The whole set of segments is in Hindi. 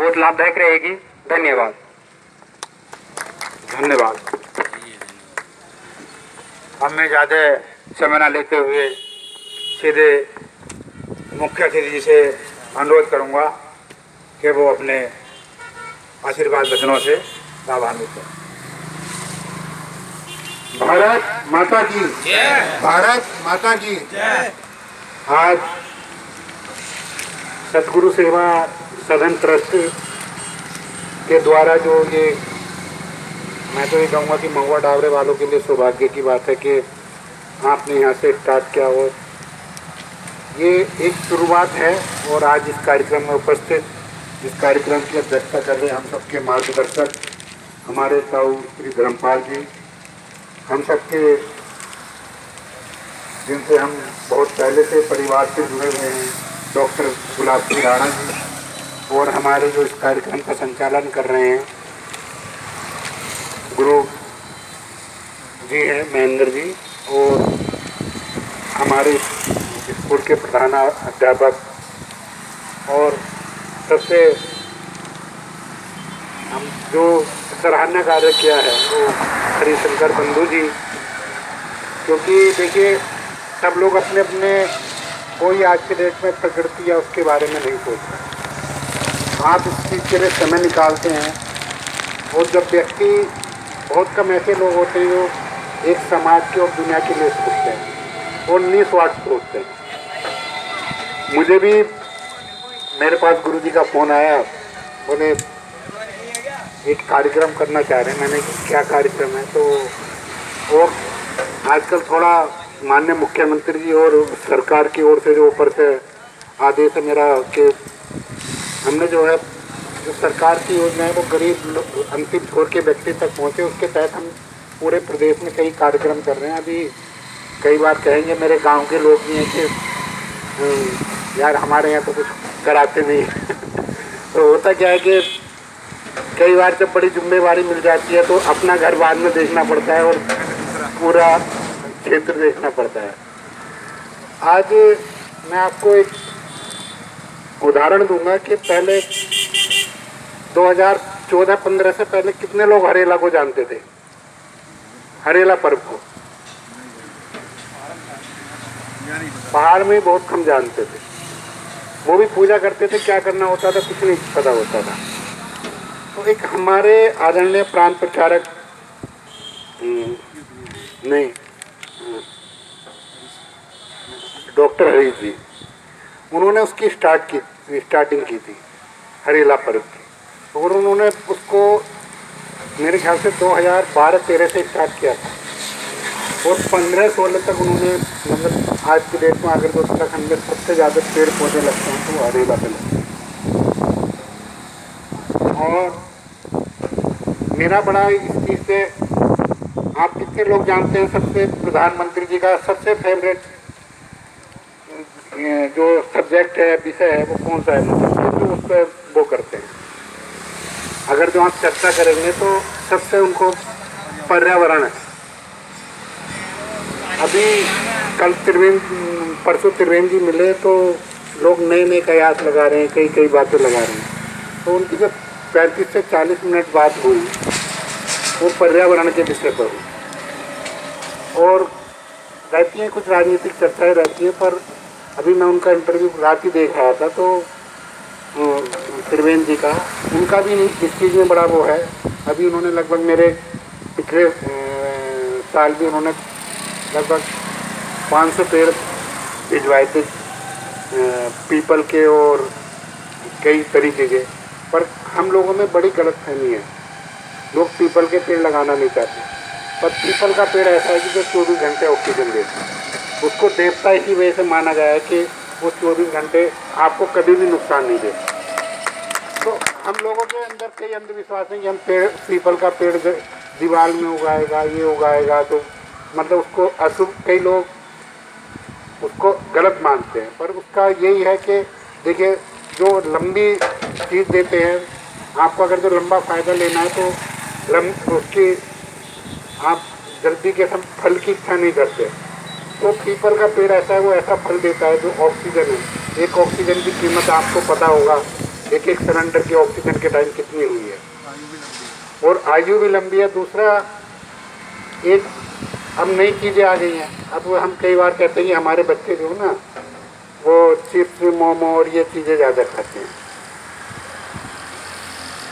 बहुत लाभदायक रहेगी। धन्यवाद। धन्यवाद। अब मैं ज़्यादा समय न लेते हुए सीधे मुख्य अतिथि जी से अनुरोध करूंगा कि वो अपने आशीर्वाद वचनों से लाभान्वित हो। भारत माता की जय। भारत माता की जय। आज सतगुरु सेवा सदन ट्रस्ट के द्वारा जो ये, मैं तो ये कहूँगा कि महुआ डावरे वालों के लिए सौभाग्य की बात है कि आपने यहाँ से स्टार्ट किया और ये एक शुरुआत है। और आज इस कार्यक्रम में उपस्थित इस कार्यक्रम की अध्यक्षता कर रहे हम सबके मार्गदर्शक हमारे ताऊ श्री धर्मपाल जी, हम सबके जिनसे हम बहुत पहले से परिवार से जुड़े हुए हैं, डॉक्टर गुलाब सिंह राणा जी, और हमारे जो इस कार्यक्रम का संचालन कर रहे हैं गुरु जी हैं महेंद्र जी, और हमारे स्कूल के प्रधान अध्यापक, और सबसे हम जो सराहनीय कार्य किया है वो हरिशंकर बंधु जी, क्योंकि देखिए सब लोग अपने अपने कोई आज के डेट में प्रकृति या उसके बारे में नहीं सोचता। आप इस चीज़ के लिए समय निकालते हैं, और जब व्यक्ति, बहुत कम ऐसे लोग होते हैं जो एक समाज के और दुनिया के लिए सोचते हैं और निस्वार्थ सोचते हैं। मुझे भी मेरे पास गुरु जी का फ़ोन आया, बोले एक कार्यक्रम करना चाह रहे हैं। मैंने क्या कार्यक्रम है, तो और आजकल थोड़ा माननीय मुख्यमंत्री जी और सरकार की ओर से जो ऊपर से आदेश है मेरा कि हमने जो है जो सरकार की योजना है वो गरीब अंतिम छोर के व्यक्ति तक पहुँचे, उसके तहत हम पूरे प्रदेश में कई कार्यक्रम कर रहे हैं। अभी कई बार कहेंगे मेरे गांव के लोग भी हैं कि यार हमारे यहाँ तो कुछ कराते नहीं तो होता क्या है कि कई बार जब बड़ी जिम्मेवारी मिल जाती है तो अपना घर बाद में देखना पड़ता है और पूरा क्षेत्र देखना पड़ता है। आज मैं आपको एक उदाहरण दूंगा कि पहले 2014-15 से पहले कितने लोग हरेला को जानते थे, हरेला पर्व को। पहाड़ में बहुत कम जानते थे, वो भी पूजा करते थे, क्या करना होता था कुछ नहीं पता होता था। तो एक हमारे आदरणीय प्राण प्रचारक नहीं डॉक्टर हरीश जी, उन्होंने उसकी स्टार्टिंग की थी हरेला पर्व की, और उन्होंने उसको मेरे ख्याल से 2012-13 से स्टार्ट किया था, और 15-16 तक उन्होंने, मतलब आज की डेट में अगर तो उत्तराखंड में सबसे ज़्यादा पेड़ पौधे लगते हैं तो वो हरेला पे लगते हैं। और मेरा बड़ा इस चीज़ से, आप कितने लोग जानते हैं सबसे प्रधानमंत्री जी का सबसे फेवरेट जो सब्जेक्ट है, विषय है, वो कौन सा है, मतलब तो उस पर वो करते हैं। अगर जो आप चर्चा करेंगे तो सबसे उनको पर्यावरण है। अभी कल परसों त्रिवेंद्र जी मिले तो लोग नए नए कयास लगा रहे हैं, कई बातें लगा रहे हैं। तो उनकी जब 35 से 40 मिनट बात हुई वो पर्यावरण के विषय पर हुई, और रहती हैं कुछ राजनीतिक चर्चाएं रहती हैं, पर अभी मैं उनका इंटरव्यू रात ही देख रहा था तो त्रिवेंद्र जी का, उनका भी इस चीज़ में बड़ा वो है। अभी उन्होंने लगभग मेरे पिछले साल भी उन्होंने लगभग 500 पेड़ भिजवाए थे पीपल के और कई तरीके के। पर हम लोगों में बड़ी गलतफहमी है, लोग पीपल के पेड़ लगाना नहीं चाहते, पर पीपल का पेड़ ऐसा है कि जो 24 घंटे ऑक्सीजन देता है। उसको देवता इसी वजह से माना गया है कि वो 24 घंटे आपको कभी भी नुकसान नहीं देता। तो हम लोगों के अंदर कई अंधविश्वास है कि हम पीपल का पेड़ दीवार में उगाएगा, ये उगाएगा, तो मतलब उसको अशुभ, कई लोग उसको गलत मानते हैं। पर उसका यही है कि देखिए जो लंबी चीज़ देते हैं आपको, अगर जो लंबा फ़ायदा लेना है तो उसकी आप जल्दी के सब फल की इच्छा नहीं करते। तो पीपल का पेड़ ऐसा है, वो ऐसा फल देता है जो ऑक्सीजन है। एक ऑक्सीजन की कीमत आपको पता होगा एक एक सिलेंडर की ऑक्सीजन के टाइम कितनी हुई है और आयु भी लंबी है। दूसरा एक अब नई चीज़ें आ गई हैं। अब हम कई बार कहते हैं कि हमारे बच्चे जो ना वो चिप्स मोमो और ये चीज़ें ज़्यादा खाते हैं।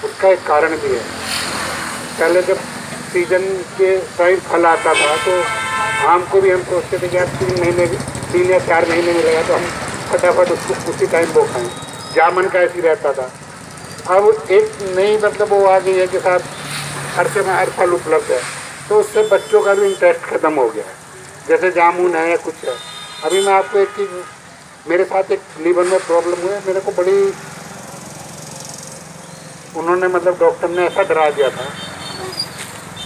उसका एक कारण भी है। पहले जब सीजन के टाइम फल आता था तो आम को भी हम सोचते थे कि यार 3 या 4 महीने में लगा तो हम फटाफट उसको उसी टाइम वो खाएँ। जामुन का ऐसी रहता था। अब एक नई मतलब वो आ गई है कि साथ हर समय हर फल उपलब्ध है, तो उससे बच्चों का भी इंटरेस्ट ख़त्म हो गया है। जैसे जामुन है या कुछ है। अभी मैं आपको एक चीज़, मेरे साथ एक लीवर में प्रॉब्लम हुई है। मेरे को बड़ी उन्होंने मतलब डॉक्टर ने ऐसा डरा दिया था।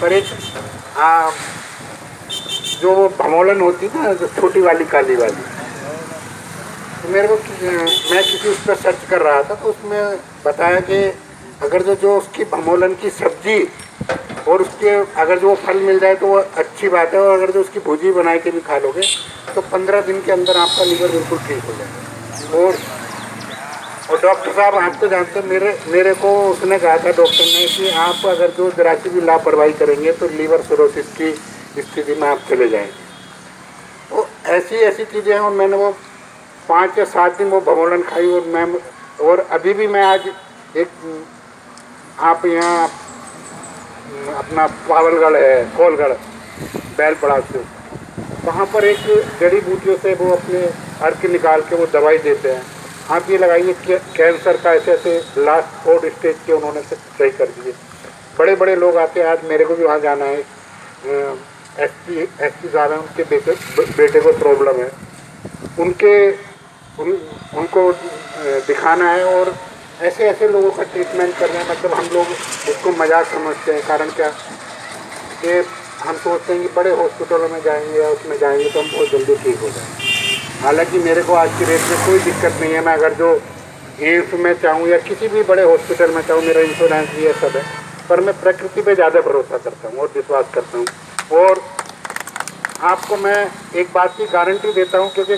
पर एक जो वो भमोलन होती है ना, जो छोटी वाली काली वाली, तो मेरे को मैं किसी उस पर सर्च कर रहा था तो उसमें बताया कि अगर जो उसकी भमोलन की सब्जी और उसके अगर जो फल मिल जाए तो वो अच्छी बात है, और अगर जो उसकी भुजी बना के भी खा लोगे तो 15 दिन के अंदर आपका लीवर बिल्कुल ठीक हो जाएगा। और डॉक्टर साहब आप तो जानते हैं, मेरे को उसने कहा था डॉक्टर ने कि आप अगर जो जरा सी भी लापरवाही करेंगे तो लीवर सिरोसिस की स्थिति में आप चले जाएंगे। तो ऐसी चीज़ें हैं। और मैंने वो 5 या 7 दिन वो भमोलन खाई और अभी भी मैं आज एक आप यहाँ अपना पावलगढ़ है, कोलगढ़ बैलपड़ा से, वहाँ पर एक जड़ी बूटियों से वो अपने अर्क निकाल के वो दवाई देते हैं। आप ये लगाइए कि कैंसर का ऐसे लास्ट 4 स्टेज के उन्होंने सही कर दिए। बड़े बड़े लोग आते हैं। आज मेरे को भी वहाँ जाना है। एसपी साहब हैं, उनके बेटे को प्रॉब्लम है, उनको दिखाना है और ऐसे लोगों का ट्रीटमेंट कर रहे हैं। मतलब हम लोग उसको मजाक समझते हैं। कारण क्या कि हम सोचते हैं कि बड़े हॉस्पिटलों में जाएंगे या उसमें जाएंगे तो हम बहुत जल्दी ठीक हो जाएंगे। हालांकि मेरे को आज की डेट में कोई दिक्कत नहीं है। मैं अगर जो एम्स में चाहूँ या किसी भी बड़े हॉस्पिटल में चाहूँ, मेरा इंश्योरेंस भी है, सब है। पर मैं प्रकृति पे ज़्यादा भरोसा करता हूँ और विश्वास करता हूँ। और आपको मैं एक बात की गारंटी देता हूँ, क्योंकि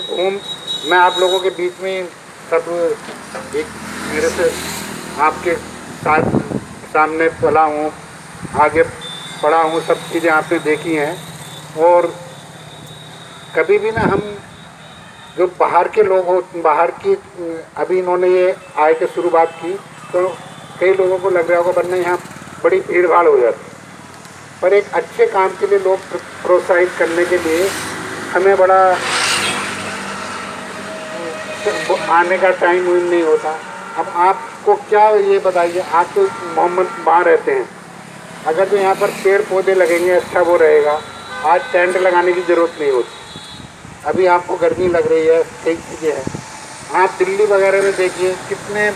मैं आप लोगों के बीच में सब एक मेरे से आपके साथ सामने पला हूँ, आगे पढ़ा हूँ, सब चीज़ें आपने देखी हैं। और कभी भी ना हम जो बाहर के लोग हो, बाहर की अभी इन्होंने ये आय की शुरुआत की तो कई लोगों को लग रहा होगा वरना यहाँ बड़ी भीड़ भाड़ हो जाती। पर एक अच्छे काम के लिए लोग प्रोत्साहित करने के लिए हमें बड़ा आने का टाइम नहीं होता। अब आपको क्या ये बताइए, आप तो मोहम्मद वहाँ रहते हैं, अगर जो यहाँ पर पेड़ पौधे लगेंगे अच्छा वो रहेगा। आज टेंट लगाने की ज़रूरत नहीं होती। अभी आपको गर्मी लग रही है, कई चीज़ें हैं। आप दिल्ली वगैरह में देखिए कितने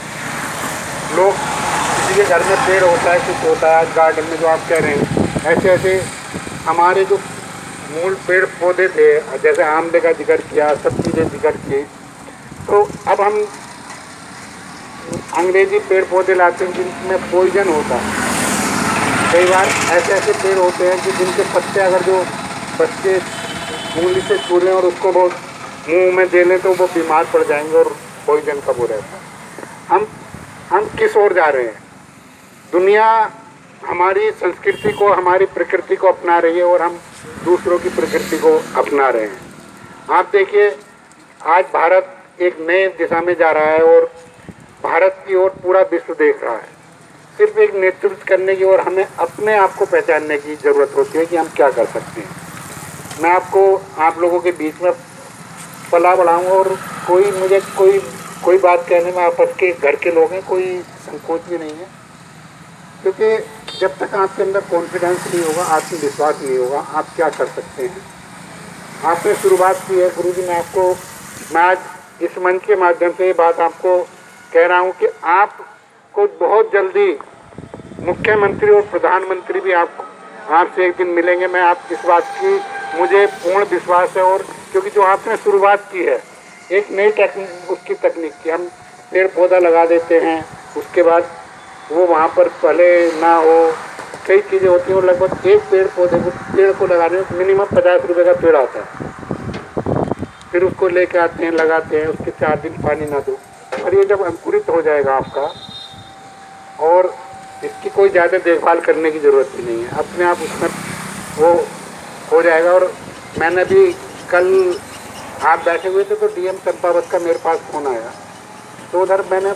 लोग, किसी के घर में पेड़ होता है, कुछ होता है। आज गार्डन में जो आप कह रहे हैं, ऐसे हमारे जो मूल पेड़ पौधे थे, जैसे आमले का जिक्र किया, सब चीज़ें जिक्र की, तो अब हम अंग्रेजी पेड़ पौधे लाते हैं जिनमें पॉइजन होता है। कई बार ऐसे पेड़ होते हैं कि जिनके पत्ते अगर जो बच्चे उंगली से छू लें और उसको वो मुंह में दे लें तो वो बीमार पड़ जाएंगे और पॉइजन का वो रहता है। हम किस ओर जा रहे हैं? दुनिया हमारी संस्कृति को, हमारी प्रकृति को अपना रही है और हम दूसरों की प्रकृति को अपना रहे हैं। आप देखिए आज भारत एक नए दिशा में जा रहा है और भारत की ओर पूरा विश्व देख रहा है। सिर्फ एक नेतृत्व करने की और हमें अपने आप को पहचानने की ज़रूरत होती है कि हम क्या कर सकते हैं। मैं आप लोगों के बीच में पला बढ़ाऊँ और मुझे कोई बात कहने में आपस के घर के लोग हैं, कोई संकोच भी नहीं है। क्योंकि जब तक आपके अंदर कॉन्फिडेंस नहीं होगा, आत्मविश्वास नहीं होगा, आप क्या कर सकते हैं। आपने शुरुआत की है गुरुजी, मैं आज इस मंच के माध्यम से ये बात आपको कह रहा हूँ कि आपको बहुत जल्दी मुख्यमंत्री और प्रधानमंत्री भी आपसे एक दिन मिलेंगे। मैं आप इस बात की मुझे पूर्ण विश्वास है। और क्योंकि जो आपने शुरुआत की है एक नई तकनीक की, हम पेड़ पौधा लगा देते हैं, उसके बाद वो वहाँ पर पहले ना हो, कई चीज़ें होती हैं। और लगभग एक पेड़ को लगाने में मिनिमम 50 रुपये का पेड़ आता है। फिर उसको लेके आते हैं, लगाते हैं, उसके 4 दिन पानी ना दो, और ये जब अंकुरित हो जाएगा आपका उसकी कोई ज़्यादा देखभाल करने की ज़रूरत भी नहीं है, अपने आप उसमें वो हो जाएगा। और मैंने भी कल आप बैठे हुए थे तो डीएम चंपावत का मेरे पास फ़ोन आया, तो उधर मैंने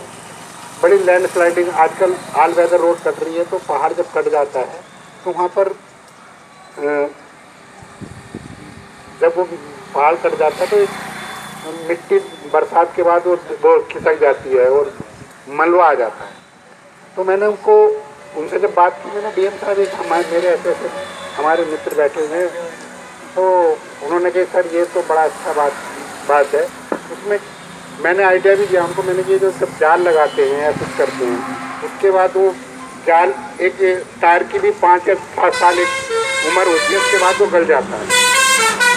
बड़ी लैंडस्लाइडिंग, आजकल ऑल वेदर रोड कट रही है, तो पहाड़ जब कट जाता है तो वहाँ पर जब वो पहाड़ कट जाता है तो मिट्टी बरसात के बाद वो खिसक जाती है और मलबा आ जाता है। तो मैंने उनसे जब बात की, मैंने डीएम साहब एक मेरे ऐसे हमारे मित्र बैठे हुए हैं, तो उन्होंने कहा सर ये तो बड़ा अच्छा बात है। उसमें मैंने आइडिया भी दिया उनको, मैंने ये जो सब जाल लगाते हैं या कुछ करते हैं, उसके बाद वो जाल एक टायर की भी 5 या 7 साल एक उम्र होती है, उसके बाद वो गल जाता है।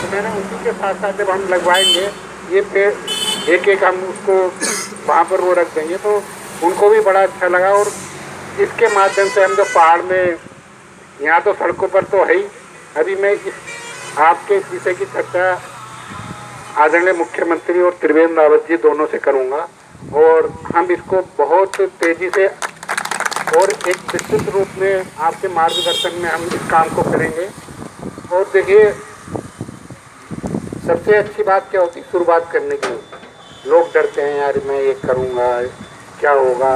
तो मैंने उसी के साथ साथ जब हम लगवाएंगे ये पेड़ एक एक हम उसको वहाँ पर वो रख देंगे, तो उनको भी बड़ा अच्छा लगा। और इसके माध्यम से हम जो पहाड़ में, यहाँ तो सड़कों पर तो है ही, अभी मैं आपके इस विषय की चर्चा आदरणीय मुख्यमंत्री और त्रिवेंद्र रावत जी दोनों से करूँगा, और हम इसको बहुत तेज़ी से और एक विस्तृत रूप में आपके मार्गदर्शन में हम इस काम को करेंगे। और देखिए, सबसे अच्छी बात क्या होती है, शुरुआत करने की। लोग डरते हैं, यार मैं ये करूँगा क्या होगा।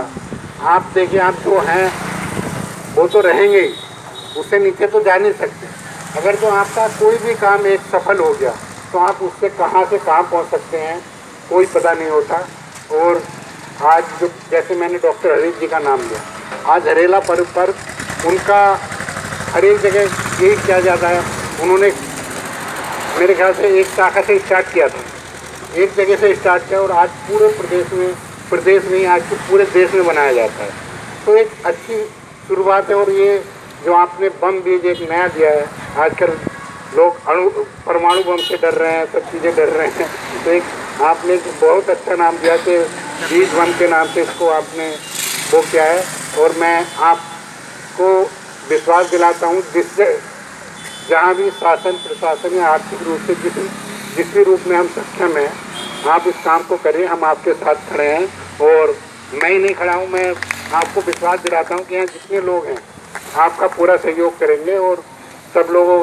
आप देखिए, आप जो हैं वो तो रहेंगे ही, उससे नीचे तो जा नहीं सकते। अगर जो आपका कोई भी काम एक सफल हो गया तो आप उससे कहाँ से कहाँ पहुँच सकते हैं कोई पता नहीं होता। और आज जो जैसे मैंने डॉक्टर हरीश जी का नाम लिया, आज हरेला पर्व पर उनका हर एक जगह यही किया जाता है। उन्होंने मेरे ख्याल से एक शाखा से स्टार्ट किया था, एक जगह से स्टार्ट किया, और आज पूरे प्रदेश में आज तो पूरे देश में बनाया जाता है। तो एक अच्छी शुरुआत है। और ये जो आपने बम बीज एक नया दिया है, आजकल लोग परमाणु बम से डर रहे हैं, सब चीज़ें डर रहे हैं, तो एक आपने बहुत अच्छा नाम दिया कि बीज बम के नाम से इसको आपने वो किया है। और मैं आपको विश्वास दिलाता हूँ, जिससे जहाँ भी शासन प्रशासन या आर्थिक रूप से जिस भी रूप में हम सक्षम हैं, आप इस काम को करें, हम आपके साथ खड़े हैं। और मैं ही नहीं खड़ा हूँ, मैं आपको विश्वास दिलाता हूँ कि यहाँ जितने लोग हैं आपका पूरा सहयोग करेंगे। और सब लोगों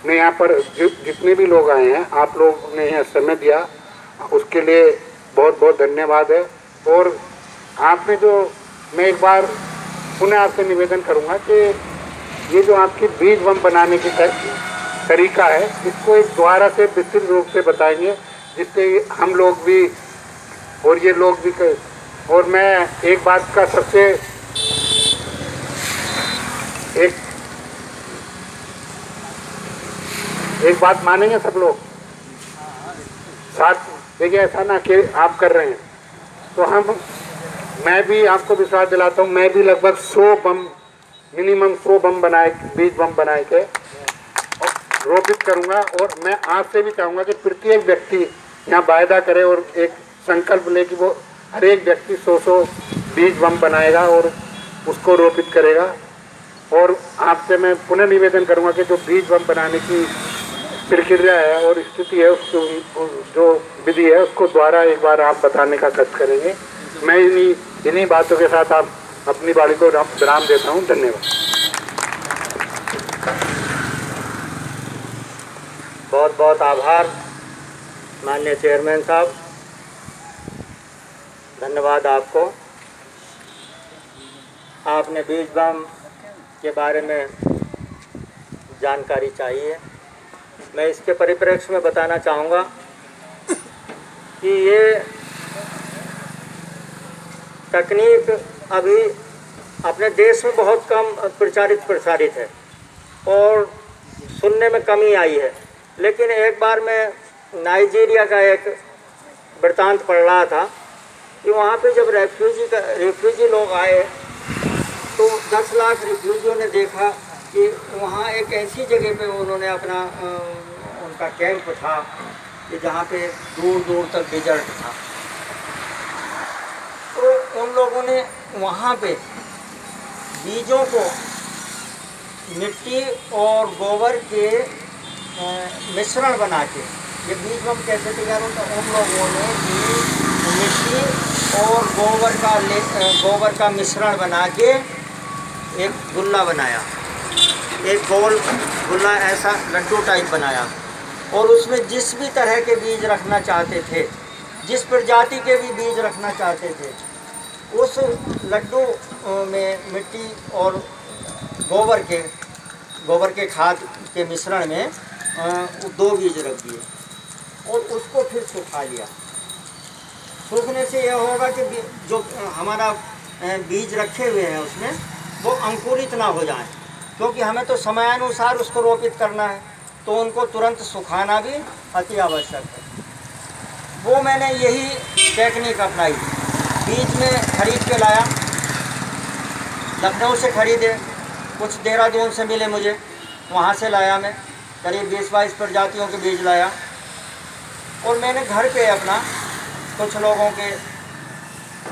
ने यहाँ पर जितने भी लोग आए हैं, आप लोग ने यहाँ समय दिया, उसके लिए बहुत बहुत धन्यवाद है। और आपने जो, मैं एक बार पुनः आपसे निवेदन करूँगा कि ये जो आपकी बीज बम बनाने की तरीका है, इसको एक दोबारा से विस्तृत रूप से बताएंगे, जिससे हम लोग भी और ये लोग भी और मैं एक बात का सबसे एक बात मानेंगे सब लोग साथ। देखिए, ऐसा ना कि आप कर रहे हैं तो मैं भी आपको विश्वास दिलाता हूँ, मैं भी लगभग 100 बम, मिनिमम 100 बम बीज बम बनाए के और रोपित करूँगा। और मैं आपसे भी चाहूँगा कि प्रत्येक व्यक्ति यहाँ वायदा करे और एक संकल्प ले कि वो हर एक व्यक्ति 100 बीज बम बनाएगा और उसको रोपित करेगा। और आपसे मैं पुनः निवेदन करूँगा कि जो बीज बम बनाने की प्रक्रिया है और स्थिति है, उसको जो विधि है उसको द्वारा एक बार आप बताने का कष्ट करेंगे। मैं इन्हीं बातों के साथ आप अपनी वाणी को विराम देता हूँ। धन्यवाद। बहुत बहुत आभार माननीय चेयरमैन साहब, धन्यवाद आपको। आपने बीज बम के बारे में जानकारी चाहिए, मैं इसके परिप्रेक्ष्य में बताना चाहूँगा कि ये तकनीक अभी अपने देश में बहुत कम प्रसारित है और सुनने में कमी आई है। लेकिन एक बार मैं नाइजीरिया का एक वृत्तांत पढ़ रहा था कि वहाँ पे जब रेफ्यूजी लोग आए तो 10 लाख रेफ्यूजियों ने देखा कि वहाँ एक ऐसी जगह पे उन्होंने अपना उनका कैंप था कि जहाँ पे दूर दूर तक डिजर्ट था। तो उन लोगों ने वहाँ पे बीजों को मिट्टी और गोबर के मिश्रण बना के, ये बीज बम कैसे तैयार होता है, उन लोगों ने मिट्टी और गोबर का मिश्रण बना के एक गुल्ला बनाया, एक गोल गुल्ला ऐसा लड्डू टाइप बनाया, और उसमें जिस भी तरह के बीज रखना चाहते थे, जिस प्रजाति के भी बीज रखना चाहते थे, उस लड्डू में मिट्टी और गोबर के खाद के मिश्रण में 2 बीज रख दिए और उसको फिर सुखा लिया। सूखने से यह होगा कि जो हमारा बीज रखे हुए हैं उसमें वो अंकुरित ना हो जाए, क्योंकि हमें तो समयानुसार उसको रोपित करना है, तो उनको तुरंत सुखाना भी अति आवश्यक है। वो मैंने यही टेक्निक अपनाई। बीज में खरीद के लाया, लखनऊ से खरीदे, कुछ देहरादून से मिले मुझे, वहाँ से लाया मैं करीब 20-22 प्रजातियों के बीज लाया, और मैंने घर पे अपना कुछ लोगों के,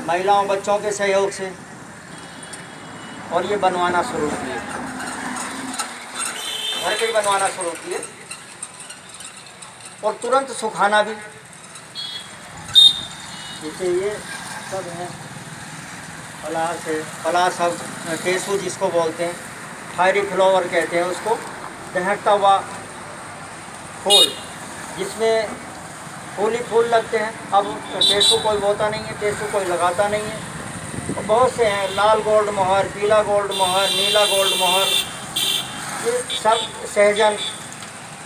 महिलाओं बच्चों के सहयोग से और ये बनवाना शुरू किए, घर पे ही बनवाना शुरू किए और तुरंत सुखाना भी। जैसे ये सब है पलाश, सब टेसू जिसको बोलते हैं, फायरी फ्लावर कहते हैं उसको, दहकता हुआ फूल, जिसमें फूल ही फूल लगते हैं। अब टेसू कोई बोता नहीं है, टेसू कोई लगाता नहीं है, और बहुत से हैं, लाल गोल्ड मोहर, पीला गोल्ड मोहर, नीला गोल्ड मोहर, ये सब सहजन,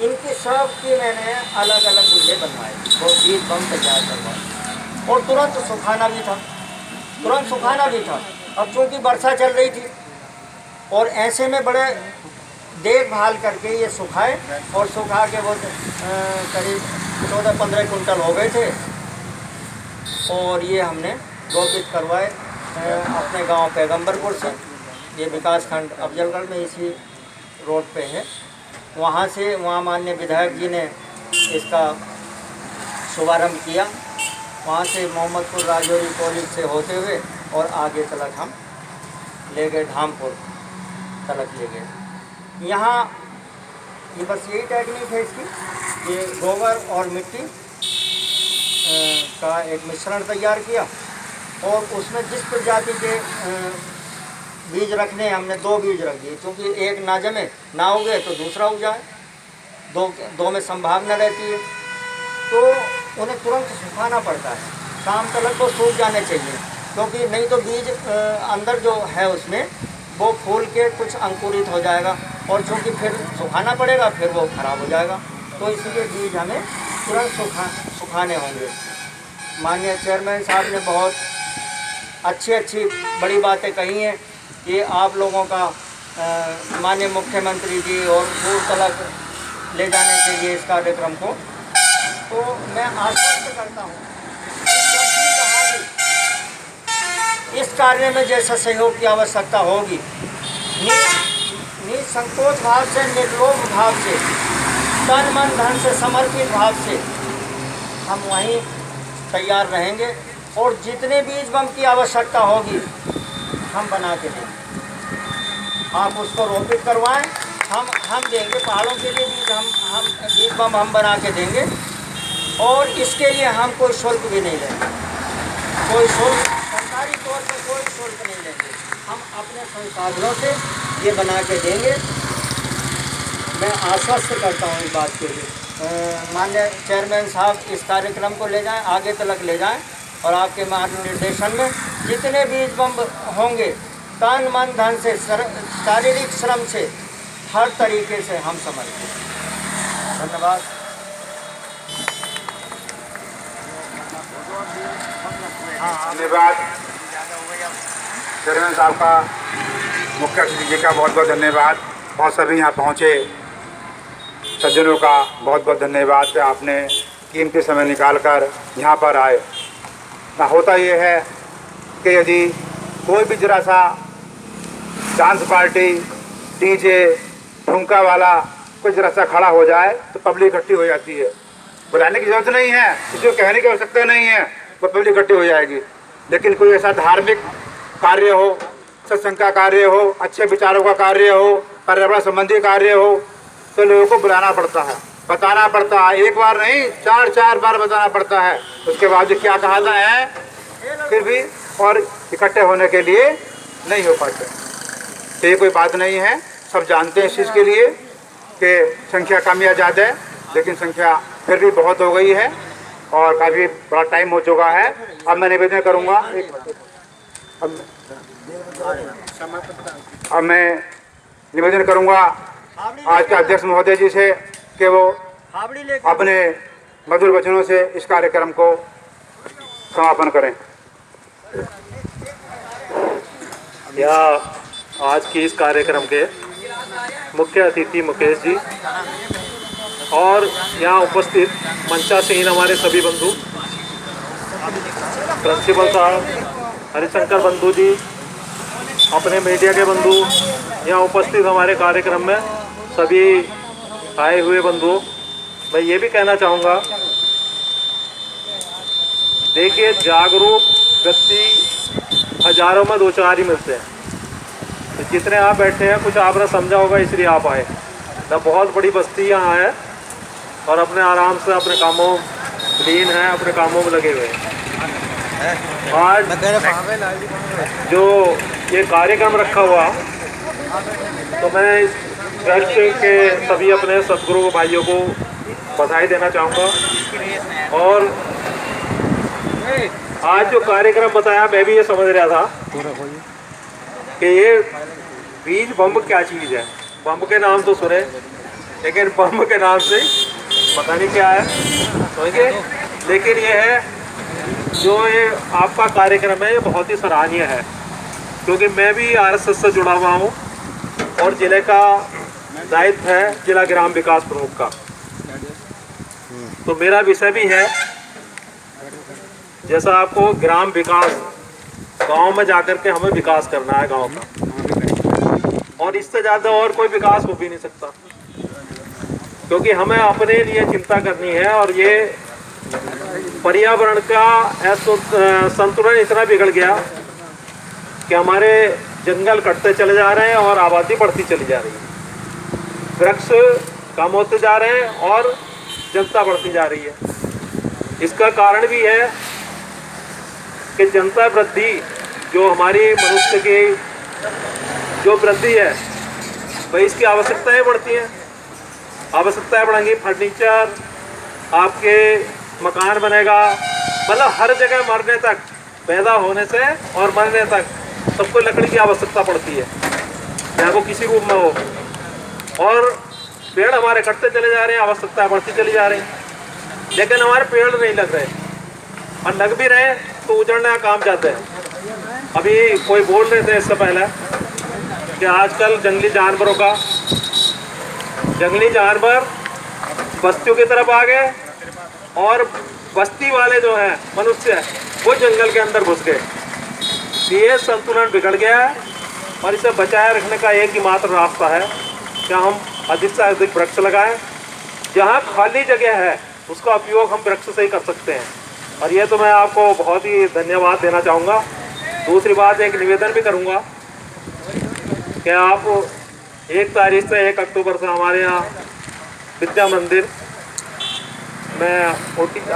इनकी सब की मैंने अलग अलग गुल्ले बनवाए, वो बीज बम तैयार करवाए, और तुरंत सुखाना भी था, तुरंत सुखाना भी था। अब चूँकि वर्षा चल रही थी और ऐसे में बड़े देखभाल करके ये सुखाए, और सुखा के वो करीब 14-15 कुंटल हो गए थे, और ये हमने रोपित करवाए अपने गांव पैगंबरपुर से, ये विकास खंड अफजलगढ़ में इसी रोड पे है, वहाँ से, वहाँ माननीय विधायक जी ने इसका शुभारंभ किया, वहाँ से मोहम्मदपुर राजौरी कॉलेज से होते हुए और आगे तलक हम ले गए, धामपुर तलक ले गए। यहाँ ये बस यही टेक्निक है इसकी, ये गोबर और मिट्टी का एक मिश्रण तैयार किया, और उसमें जिस प्रजाति के बीज रखने हैं, हमने 2 बीज रख दिए, क्योंकि एक ना जमे ना उगे तो दूसरा उग जाए, दो में संभावना रहती है, तो उन्हें तुरंत सुखाना पड़ता है, शाम तक वो सूख जाने चाहिए, क्योंकि नहीं तो बीज अंदर जो है उसमें वो फूल के कुछ अंकुरित हो जाएगा, और चूँकि फिर सुखाना पड़ेगा, फिर वो खराब हो जाएगा, तो इसलिए बीज हमें तुरंत सुखाने होंगे। माननीय चेयरमैन साहब ने बहुत अच्छी बड़ी बातें कही हैं कि आप लोगों का माननीय मुख्यमंत्री जी और दूर तलक ले जाने के लिए इस कार्यक्रम को, तो मैं आश्वस्त करता हूँ इस कार्य में जैसा सहयोग की आवश्यकता होगी, निसंकोच भाव से, निर्लोभ भाव से, तन मन धन से समर्पित भाव से हम वहीं तैयार रहेंगे, और जितने बीज बम की आवश्यकता होगी हम बना के देंगे। आप उसको रोपित करवाएं, हम देंगे, पहाड़ों के लिए बीज हम बीज बम हम बना के देंगे, और इसके लिए हम कोई शुल्क भी नहीं लेंगे, कोई शुल्क सरकारी तौर पर कोई शुल्क नहीं लेंगे, हम अपने संसाधनों से ये बना के देंगे। मैं आश्वस्त करता हूँ इस बात के लिए। माननीय चेयरमैन साहब इस कार्यक्रम को ले जाएं, आगे तक ले जाएं, और आपके मार्गनिर्देशन में जितने बीज बम होंगे, तन मन धन से, शारीरिक श्रम से, हर तरीके से हम समर्पित। धन्यवाद। धन्यवाद चेयरमैन साहब का, मुख्य अतिथि जी का बहुत बहुत धन्यवाद, और सभी यहाँ पहुँचे सज्जनों का बहुत बहुत धन्यवाद कि आपने कीमती समय निकालकर यहाँ पर आए। ना होता ये है कि यदि कोई भी जरा सा डांस पार्टी, डीजे, ठुमका वाला कोई जरा सा खड़ा हो जाए तो पब्लिक इकट्ठी हो जाती है। बुलाने की जरूरत नहीं है, किसी को कहने की आवश्यकता नहीं है, वो पब्लिक इकट्ठी हो जाएगी। लेकिन कोई ऐसा धार्मिक कार्य हो, सत्संग का कार्य हो, अच्छे विचारों का कार्य हो, पर्यावरण संबंधी कार्य हो, तो लोगों को बुलाना पड़ता है, बताना पड़ता है, एक बार नहीं 4-4 बार बताना पड़ता है। उसके बाद क्या कहना है, फिर भी और इकट्ठे होने के लिए नहीं हो पाते। तो ये कोई बात नहीं है, सब जानते हैं इस चीज़ के लिए कि संख्या कम या ज़्यादा है, लेकिन संख्या फिर भी बहुत हो गई है और काफ़ी बड़ा टाइम हो चुका है। अब मैं निवेदन करूँगा, अब मैं निवेदन करूँगा आज के अध्यक्ष महोदय जी से कि वो अपने मधुर वचनों से इस कार्यक्रम को समापन करें। यह आज की इस कार्यक्रम के मुख्य अतिथि मुकेश जी और यहाँ उपस्थित मंचासीन हमारे सभी बंधु, प्रिंसिपल साहब, हरिशंकर बंधु जी, अपने मीडिया के बंधु, यहाँ उपस्थित हमारे कार्यक्रम में सभी आए हुए बंधुओं, मैं ये भी कहना चाहूँगा, देखिए जागरूक व्यक्ति हजारों में दो चार ही मिलते हैं। तो जितने आप बैठे हैं कुछ आपने समझा होगा इसलिए आप आए। तो बहुत बड़ी बस्ती यहाँ है और अपने आराम से अपने कामों लीन है, अपने कामों में लगे हुए हैं। आज जो ये कार्यक्रम रखा हुआ, तो मैं इस ट्रस्ट के सभी अपने सदगुरु भाइयों को बधाई देना चाहूँगा। और आज जो कार्यक्रम बताया, मैं भी ये समझ रहा था कि ये बीज बम क्या चीज़ है। बम के नाम तो सुने, लेकिन बम के नाम से पता नहीं क्या है, समझिए। लेकिन ये है जो ये आपका कार्यक्रम है, ये बहुत ही सराहनीय है, क्योंकि मैं भी आरएसएस से जुड़ा हुआ हूँ और जिले का दायित्व है जिला ग्राम विकास प्रमुख का। तो मेरा विषय भी है, जैसा आपको ग्राम विकास, गांव में जाकर के हमें विकास करना है गांव का, और इससे ज़्यादा और कोई विकास हो भी नहीं सकता, क्योंकि हमें अपने लिए चिंता करनी है। और ये पर्यावरण का संतुलन इतना बिगड़ गया कि हमारे जंगल कटते चले जा रहे हैं और आबादी बढ़ती चली जा रही है, वृक्ष कम होते जा रहे हैं और जनता बढ़ती जा रही है। इसका कारण भी है कि जनता वृद्धि, जो हमारी मनुष्य की जो वृद्धि है, वही इसकी आवश्यकताएं बढ़ती हैं। आवश्यकताएं बढ़ेंगी, फर्नीचर, आपके मकान बनेगा, मतलब हर जगह मरने तक, पैदा होने से और मरने तक सबको लकड़ी की आवश्यकता पड़ती है, चाहे वो किसी रूप में हो। और पेड़ हमारे कटते चले जा रहे हैं, आवश्यकता बढ़ती चली जा रही है, लेकिन हमारे पेड़ नहीं लग रहे, और लग भी रहे तो उजड़ने का काम जाते हैं। अभी कोई बोल रहे थे इससे पहले कि आजकल जंगली जानवर बस्तियों की तरफ आ गए और बस्ती वाले जो हैं मनुष्य, वो जंगल के अंदर घुस गए। ये संतुलन बिगड़ गया है और इसे बचाए रखने का एक ही मात्र रास्ता है कि हम अधिक से अधिक वृक्ष लगाएं। जहाँ खाली जगह है उसका उपयोग हम वृक्ष से ही कर सकते हैं। और ये तो मैं आपको बहुत ही धन्यवाद देना चाहूँगा। दूसरी बात, एक निवेदन भी करूँगा कि आप 1 तारीख से 1 अक्टूबर से हमारे यहाँ विद्या मंदिर में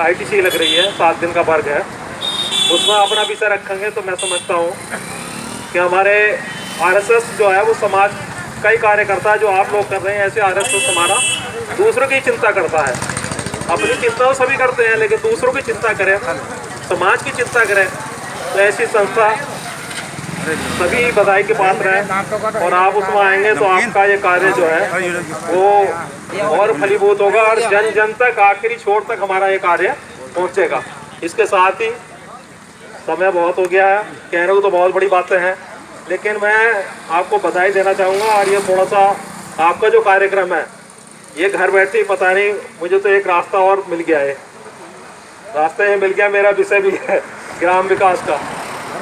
ITC लग रही है, 7 दिन का वर्ग है, उसमें अपना विषय रखेंगे। तो मैं समझता हूँ कि हमारे RSS जो है वो समाज कई कार्य करता है, जो आप लोग कर रहे हैं, ऐसे RSS हमारा दूसरों की चिंता करता है। अपनी चिंता तो सभी करते हैं, लेकिन दूसरों की चिंता करें, समाज की चिंता करें, तो ऐसी संस्था सभी बधाई के पात्र हैं। और आप उसमें आएंगे तो आपका ये कार्य जो है वो और फलीभूत होगा और जन जन तक, आखिरी छोर तक हमारा ये कार्य पहुँचेगा। इसके साथ ही समय बहुत हो गया है, कहने को तो बहुत बड़ी बातें हैं, लेकिन मैं आपको बधाई देना चाहूँगा। और ये थोड़ा सा आपका जो कार्यक्रम है, ये घर बैठे ही पता नहीं, मुझे तो एक रास्ता और मिल गया है, रास्ते में मिल गया। मेरा विषय भी है ग्राम विकास का,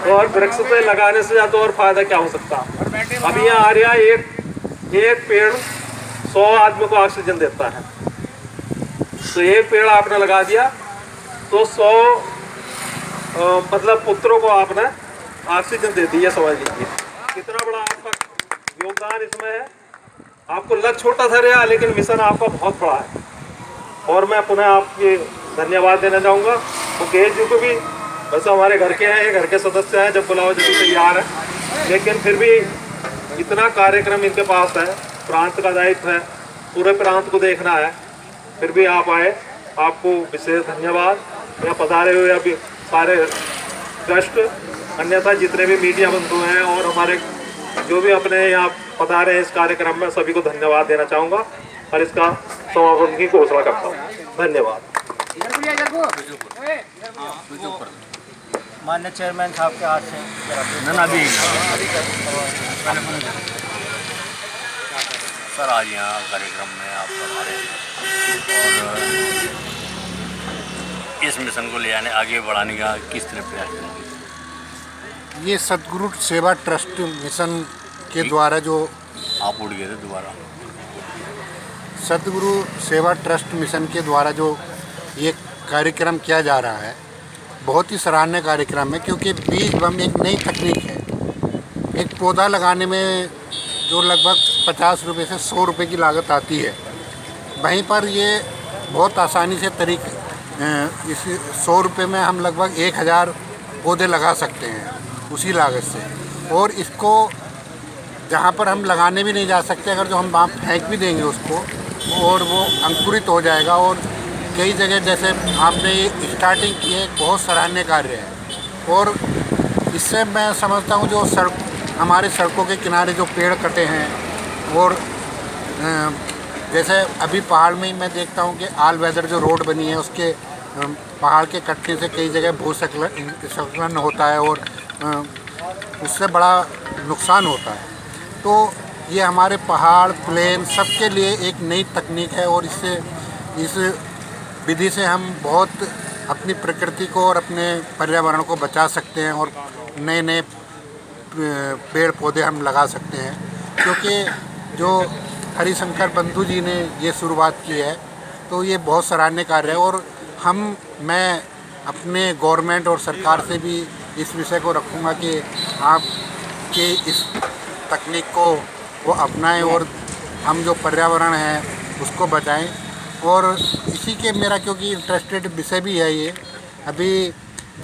और वृक्ष पे लगाने से ज़्यादा और फायदा क्या हो सकता। अब यहाँ आ रहा एक पेड़ 100 आदमी को ऑक्सीजन देता है, तो एक पेड़ आपने लगा दिया तो 100 मतलब पुत्रों को आपने ऑक्सीजन दे दी। ये समझ लीजिए कितना बड़ा आपका योगदान इसमें है। आपको लक्ष्य छोटा सा रहा, लेकिन मिशन आपका बहुत बड़ा है। और मैं पुनः आपके धन्यवाद देना चाहूँगा मुकेश जी को भी। वैसे हमारे घर के हैं, घर के सदस्य हैं, जब बुलाओ जब तैयार है, लेकिन फिर भी इतना कार्यक्रम इनके पास है, प्रांत का दायित्व है, पूरे प्रांत को देखना है, फिर भी आप आए, आपको विशेष धन्यवाद। यहाँ पधारे हुए अभी सारे गेस्ट, अन्यथा जितने भी मीडिया बंधु हैं और हमारे जो भी अपने यहाँ पधारे हैं इस कार्यक्रम में, सभी को धन्यवाद देना चाहूँगा और इसका समापन की घोषणा करता हूँ। धन्यवाद। माननीय चेयरमैन साहब के हाथ से सर, आज यहाँ कार्यक्रम में आप पधारे और इस मिशन को ले आने आगे बढ़ाने का किस तरह प्रयास करेंगे? ये सतगुरु सेवा ट्रस्ट मिशन के द्वारा जो आप उड़ गए थे दोबारा। सतगुरु सेवा ट्रस्ट मिशन के द्वारा जो ये कार्यक्रम किया जा रहा है, बहुत ही सराहनीय कार्यक्रम है, क्योंकि बीज बम एक नई तकनीक है। एक पौधा लगाने में जो लगभग 50 रुपये से 100 रुपये की लागत आती है, वहीं पर ये बहुत आसानी से इस 100 रुपये में हम लगभग 1000 पौधे लगा सकते हैं उसी लागत से। और इसको जहाँ पर हम लगाने भी नहीं जा सकते, अगर जो हम वहाँ फेंक भी देंगे उसको और वो अंकुरित हो जाएगा। और कई जगह जैसे आपने ये स्टार्टिंग की है, बहुत सराहनीय कार्य है। और इससे मैं समझता हूँ जो हमारे सड़कों के किनारे जो पेड़ कटे हैं, और जैसे अभी पहाड़ में ही मैं देखता हूँ कि ऑल वेदर जो रोड बनी है, उसके पहाड़ के कटने से कई जगह भूस्खलन होता है और उससे बड़ा नुकसान होता है। तो ये हमारे पहाड़, प्लेन सबके लिए एक नई तकनीक है और इस विधि से हम बहुत अपनी प्रकृति को और अपने पर्यावरण को बचा सकते हैं और नए नए पेड़ पौधे हम लगा सकते हैं। क्योंकि जो हरिशंकर बंधु जी ने ये शुरुआत की है, तो ये बहुत सराहनीय कार्य है। और मैं अपने गवर्नमेंट और सरकार से भी इस विषय को रखूँगा कि आप के इस तकनीक को वो अपनाएं और हम जो पर्यावरण है उसको बचाएं। और इसी के मेरा क्योंकि इंटरेस्टेड विषय भी है ये, अभी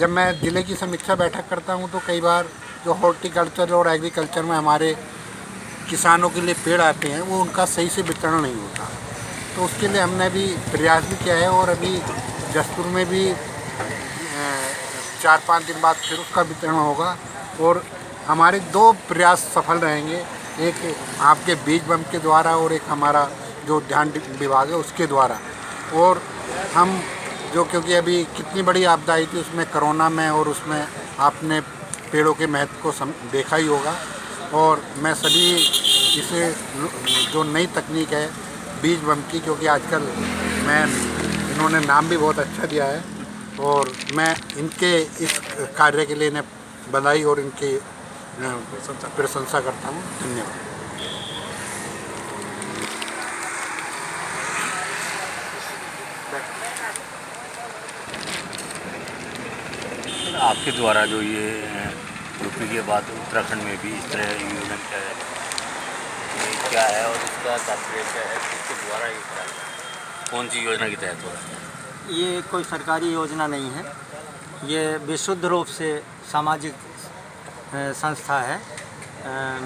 जब मैं ज़िले की समीक्षा बैठक करता हूँ तो कई बार जो हॉर्टिकल्चर और एग्रीकल्चर में हमारे किसानों के लिए पेड़ आते हैं, वो उनका सही से वितरण नहीं होता। तो उसके लिए हमने भी प्रयास भी किया है और अभी जसपुर में भी 4-5 दिन बाद फिर उसका वितरण होगा। और हमारे 2 प्रयास सफल रहेंगे, एक आपके बीज बम के द्वारा और एक हमारा जो उद्यान विभाग है उसके द्वारा। और हम जो क्योंकि अभी कितनी बड़ी आपदा आई थी उसमें कोरोना में, और उसमें आपने पेड़ों के महत्व को देखा ही होगा। और मैं सभी इसे जो नई तकनीक है बीज बम की, क्योंकि आजकल इन्होंने नाम भी बहुत अच्छा दिया है, और मैं इनके इस कार्य के लिए इन्हें बधाई और इनकी प्रशंसा करता हूँ। धन्यवाद। आपके द्वारा जो ये यूपी के बाद उत्तराखंड में भी इस तरह योजना क्या है और इसका तात्पर्य क्या है, किसके द्वारा ये करा गया, कौन सी योजना के तहत हो रहा है? ये कोई सरकारी योजना नहीं है, ये विशुद्ध रूप से सामाजिक संस्था है।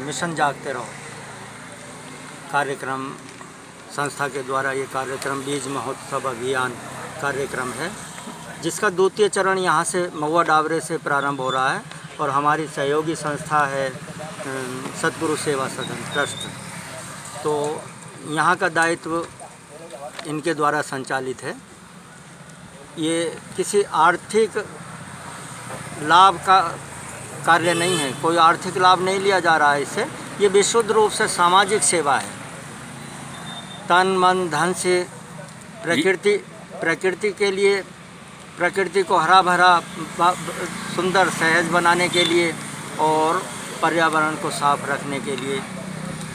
मिशन जागते रहो कार्यक्रम संस्था के द्वारा ये कार्यक्रम बीज महोत्सव अभियान कार्यक्रम है, जिसका 2य चरण यहाँ से महुआ डाबरे से प्रारंभ हो रहा है। और हमारी सहयोगी संस्था है सतगुरु सेवा सदन ट्रस्ट, तो यहाँ का दायित्व इनके द्वारा संचालित है। ये किसी आर्थिक लाभ का कार्य नहीं है, कोई आर्थिक लाभ नहीं लिया जा रहा है इससे। ये विशुद्ध रूप से सामाजिक सेवा है, तन मन धन से प्रकृति के लिए, प्रकृति को हरा भरा सुंदर सहज बनाने के लिए और पर्यावरण को साफ रखने के लिए,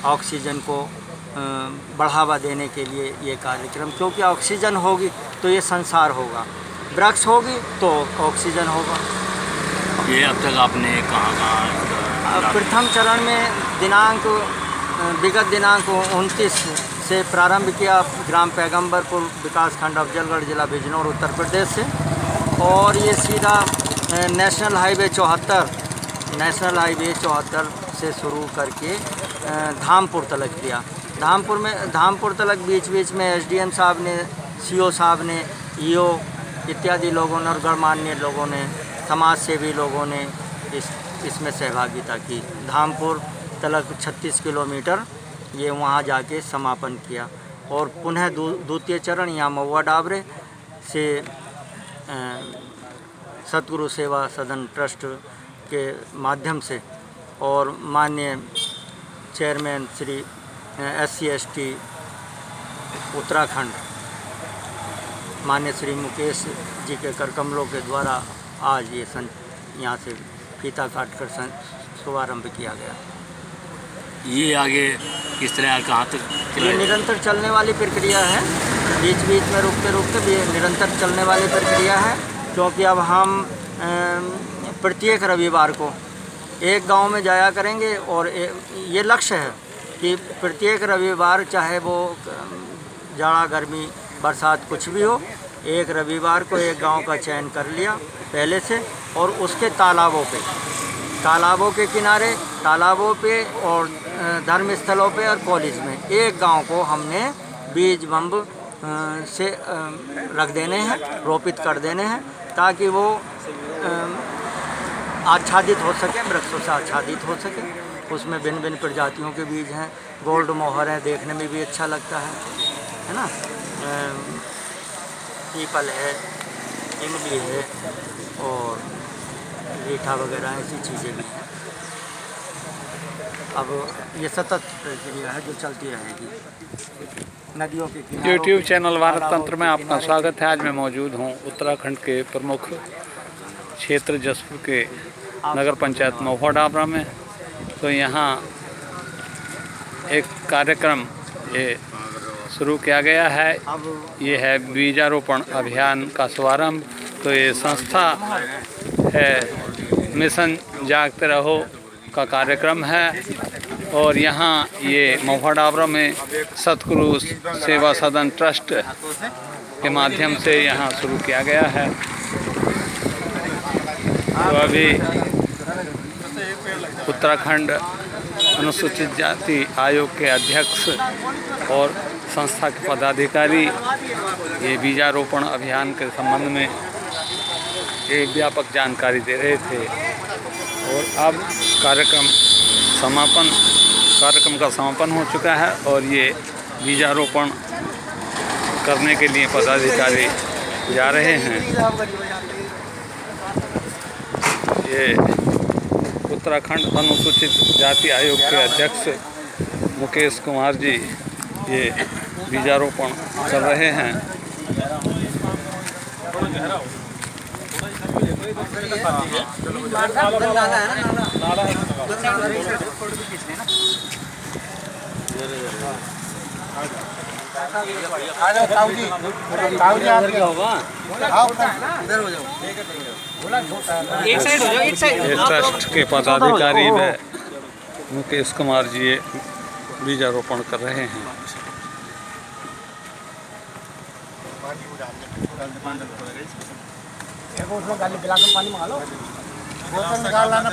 ऑक्सीजन को बढ़ावा देने के लिए ये कार्यक्रम। क्योंकि ऑक्सीजन होगी तो ये संसार होगा, वृक्ष होगी तो ऑक्सीजन होगा। ये अब तक आपने कहाँ प्रथम चरण में विगत दिनांक 29 से प्रारंभ किया, ग्राम पैगंबरपुर विकासखंड अफजलगढ़ जिला बिजनौर उत्तर प्रदेश से। और ये सीधा नेशनल हाईवे 74 से शुरू करके धामपुर तलक किया। धामपुर तलक बीच बीच में एसडीएम साहब ने, सीओ साहब ने, ईओ इत्यादि लोगों ने और गणमान्य लोगों ने, समाज सेवी लोगों ने इसमें सहभागिता की। धामपुर तलक 36 किलोमीटर ये वहाँ जाके समापन किया और पुनः द्वितीय चरण यहाँ महुआ डाबरे से सतगुरु सेवा सदन ट्रस्ट के माध्यम से और माननीय चेयरमैन श्री SC/ST उत्तराखंड माननीय श्री मुकेश जी के कर कमलों के द्वारा आज ये यहाँ से फीता काट कर शुभारंभ किया गया। ये आगे किस तरह कहाँ तक ये निरंतर चलने वाली प्रक्रिया है, बीच बीच में रुकते भी निरंतर चलने वाली प्रक्रिया है, क्योंकि अब हम प्रत्येक रविवार को एक गांव में जाया करेंगे और ये लक्ष्य है कि प्रत्येक रविवार, चाहे वो जाड़ा गर्मी बरसात कुछ भी हो, एक रविवार को एक गांव का चयन कर लिया पहले से और उसके तालाबों के किनारे, तालाबों पे और धर्म स्थलों पे और कॉलेज में एक गांव को हमने बीज बम्ब से रख देने हैं, रोपित कर देने हैं, ताकि वो आच्छादित हो सके, वृक्षों से आच्छादित हो सके। उसमें भिन्न भिन्न प्रजातियों के बीज हैं, गोल्ड मोहर है, देखने में भी अच्छा लगता है ना, पीपल है, इमली है और रीठा वगैरह ऐसी चीज़ें भी हैं। अब ये सतत प्रक्रिया है जो चलती रहेगी। नदियों के किनारों यूट्यूब चैनल भारत तंत्र में आपका स्वागत है। आज मैं मौजूद हूँ उत्तराखंड के प्रमुख क्षेत्र जसपुर के नगर पंचायत महुआ डाबरा में। तो यहाँ एक कार्यक्रम ये शुरू किया गया है, ये है बीजारोपण अभियान का शुभारंभ। तो ये संस्था है मिशन जागते रहो का कार्यक्रम है और यहाँ ये महुआ डाबरा में सतगुरु सेवा सदन ट्रस्ट के माध्यम से यहाँ शुरू किया गया है। तो अभी उत्तराखंड अनुसूचित जाति आयोग के अध्यक्ष और संस्था के पदाधिकारी ये बीजारोपण अभियान के संबंध में एक व्यापक जानकारी दे रहे थे और अब कार्यक्रम का समापन हो चुका है और ये बीजारोपण करने के लिए पदाधिकारी जा रहे हैं। ये उत्तराखंड अनुसूचित जाति आयोग के अध्यक्ष मुकेश कुमार जी ये बीजारोपण कर रहे हैं। ट्रस्ट के पदाधिकारी व मुकेश कुमार जी ये बीजारोपण कर रहे हैं। पानी मंगा लो, बोतल निकाल लाना,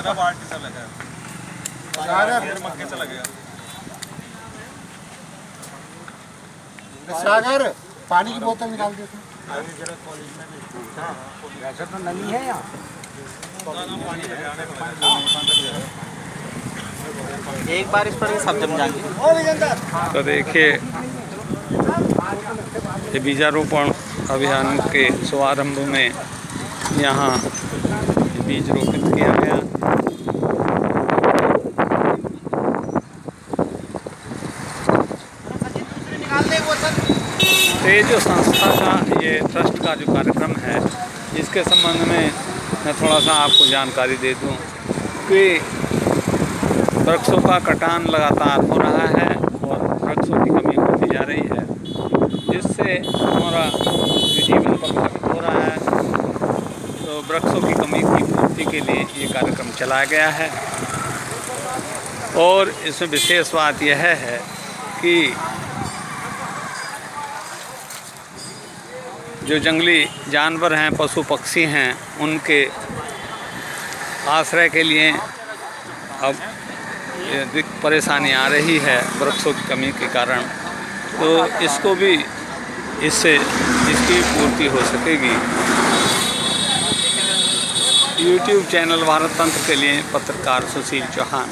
सागर पानी की बोतल निकाल दे। वैसे तो नहीं है यहाँ, एक बार इस पर सब जम जाएंगे। तो देखिए ये बीजारोपण अभियान के शुभारंभ में यहाँ बीज रोपित किया गया। तो ये जो संस्था का ये ट्रस्ट का जो कार्यक्रम है, इसके संबंध में मैं थोड़ा सा आपको जानकारी दे दूं कि वृक्षों का कटान लगातार हो रहा है और वृक्षों की कमी होती जा रही है, जिससे हमारा जो जीवन प्रभावित हो रहा है। तो वृक्षों की कमी की पूर्ति के लिए ये कार्यक्रम चलाया गया है और इसमें विशेष बात यह है कि जो जंगली जानवर हैं, पशु पक्षी हैं, उनके आश्रय के लिए अब परेशानी आ रही है वृक्षों की कमी के कारण, तो इसको भी इसकी पूर्ति हो सकेगी। यूट्यूब चैनल भारत तंत्र के लिए पत्रकार सुशील चौहान।